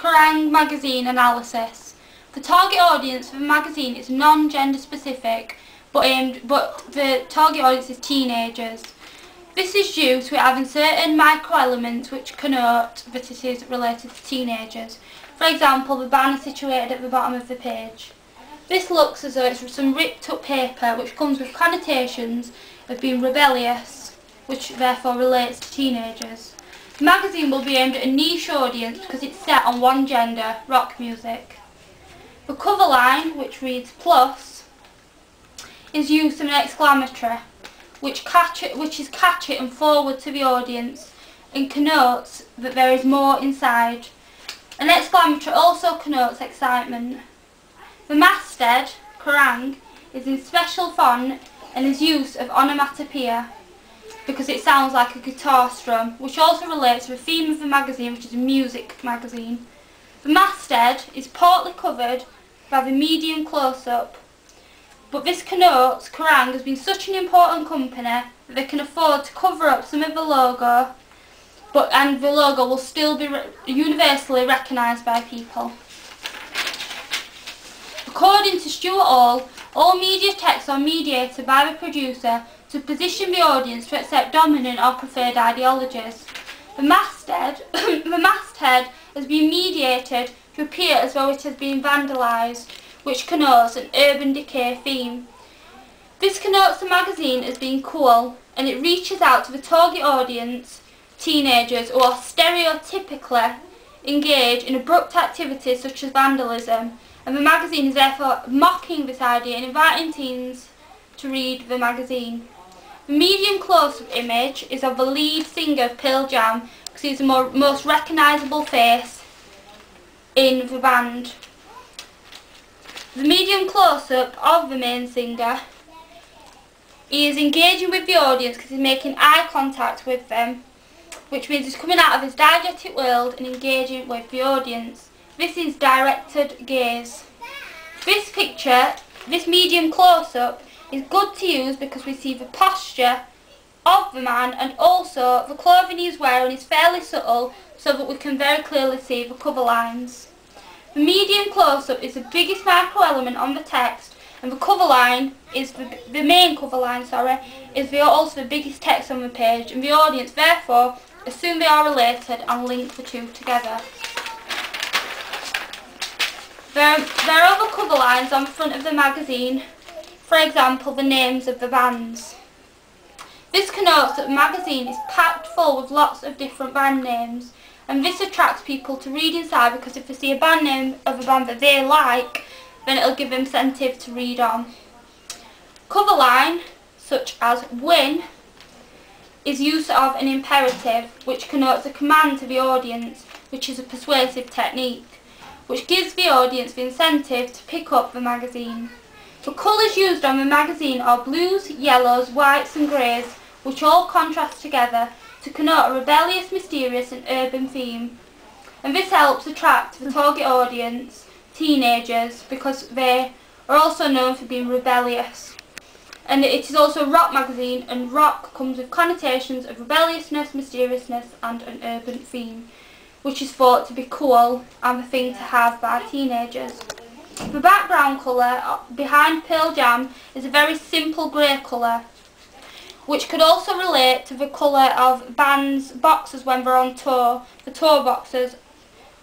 Kerrang magazine analysis. The target audience for the magazine is non-gender specific, but the target audience is teenagers. This is due to it having certain micro-elements which connote that it is related to teenagers. For example, the banner situated at the bottom of the page. This looks as though it's some ripped up paper which comes with connotations of being rebellious, which therefore relates to teenagers. The magazine will be aimed at a niche audience because it's set on one gender, rock music. The cover line, which reads plus, is used in an exclamatory, which is catchy and forward to the audience and connotes that there is more inside. An exclamatory also connotes excitement. The masthead, Kerrang, is in special font and is use of onomatopoeia because it sounds like a guitar strum, which also relates to the theme of the magazine, which is a music magazine. The masthead is partly covered by the medium close-up, but this connotes Kerrang has been such an important company that they can afford to cover up some of the logo, and the logo will still be universally recognised by people. According to Stuart Hall, all media texts are mediated by the producer to position the audience to accept dominant or preferred ideologies. The masthead has been mediated to appear as though it has been vandalised, which connotes an urban decay theme. This connotes the magazine as being cool, and it reaches out to the target audience, teenagers who are stereotypically engaged in abrupt activities such as vandalism, and the magazine is therefore mocking this idea and inviting teens to read the magazine. The medium close-up image is of the lead singer of Pearl Jam because he's the most recognisable face in the band. The medium close-up of the main singer, he is engaging with the audience because he's making eye contact with them, which means he's coming out of his diegetic world and engaging with the audience. This is directed gaze. This picture, this medium close-up, is good to use because we see the posture of the man, and also the clothing he's wearing is fairly subtle so that we can very clearly see the cover lines. The medium close-up is the biggest micro element on the text, and the cover line is the main cover line, is also the biggest text on the page, and the audience therefore assume they are related and link the two together. There are other cover lines on the front of the magazine, for example the names of the bands. This connotes that the magazine is packed full with lots of different band names, and this attracts people to read inside because if they see a band name of a band that they like, then it'll give them incentive to read on. Cover line, such as win, is use of an imperative, which connotes a command to the audience, which is a persuasive technique, which gives the audience the incentive to pick up the magazine. The colours used on the magazine are blues, yellows, whites and greys, which all contrast together to connote a rebellious, mysterious and urban theme. And this helps attract the target audience, teenagers, because they are also known for being rebellious. And it is also a rock magazine, and rock comes with connotations of rebelliousness, mysteriousness and an urban theme, which is thought to be cool and the thing to have by teenagers. The background colour behind Pearl Jam is a very simple grey colour, which could also relate to the colour of bands' boxes when they're on tour, the tour boxes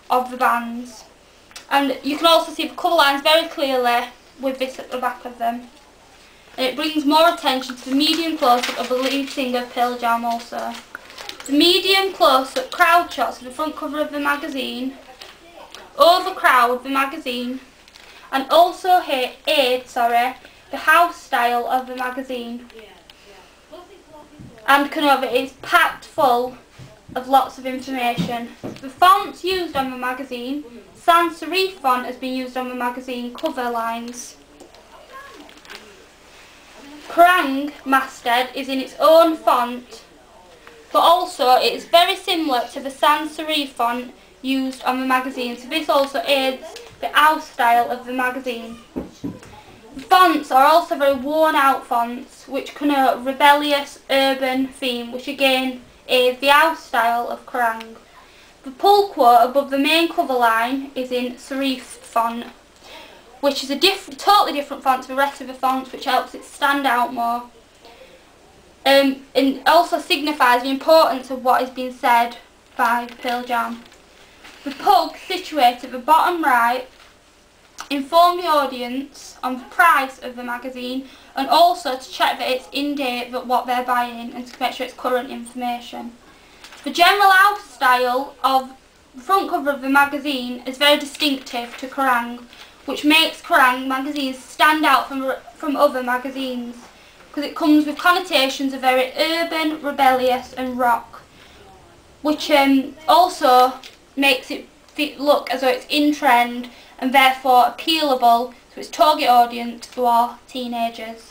of the bands. And you can also see the colour lines very clearly with this at the back of them. And it brings more attention to the medium close-up of the lead singer of Pearl Jam also. The medium close-up crowd shots of the front cover of the magazine overcrowd the magazine and also aid the house style of the magazine, and connote it is packed full of lots of information. The fonts used on the magazine, sans serif font has been used on the magazine cover lines. Kerrang masthead is in its own font, but also it is very similar to the sans serif font used on the magazine, so this also aids the house style of the magazine. The fonts are also very worn out fonts which connote rebellious urban theme, which again is the house style of Kerrang. The pull quote above the main cover line is in serif font, which is a totally different font to the rest of the fonts, which helps it stand out more. And also signifies the importance of what is being said by Pearl Jam. The pug, situated at the bottom right, inform the audience on the price of the magazine and also to check that it's in date with what they're buying and to make sure it's current information. The general outer style of the front cover of the magazine is very distinctive to Kerrang, which makes Kerrang magazines stand out from other magazines, because it comes with connotations of very urban, rebellious and rock, which also makes it look as though it's in trend and therefore appealable to its target audience, who are teenagers.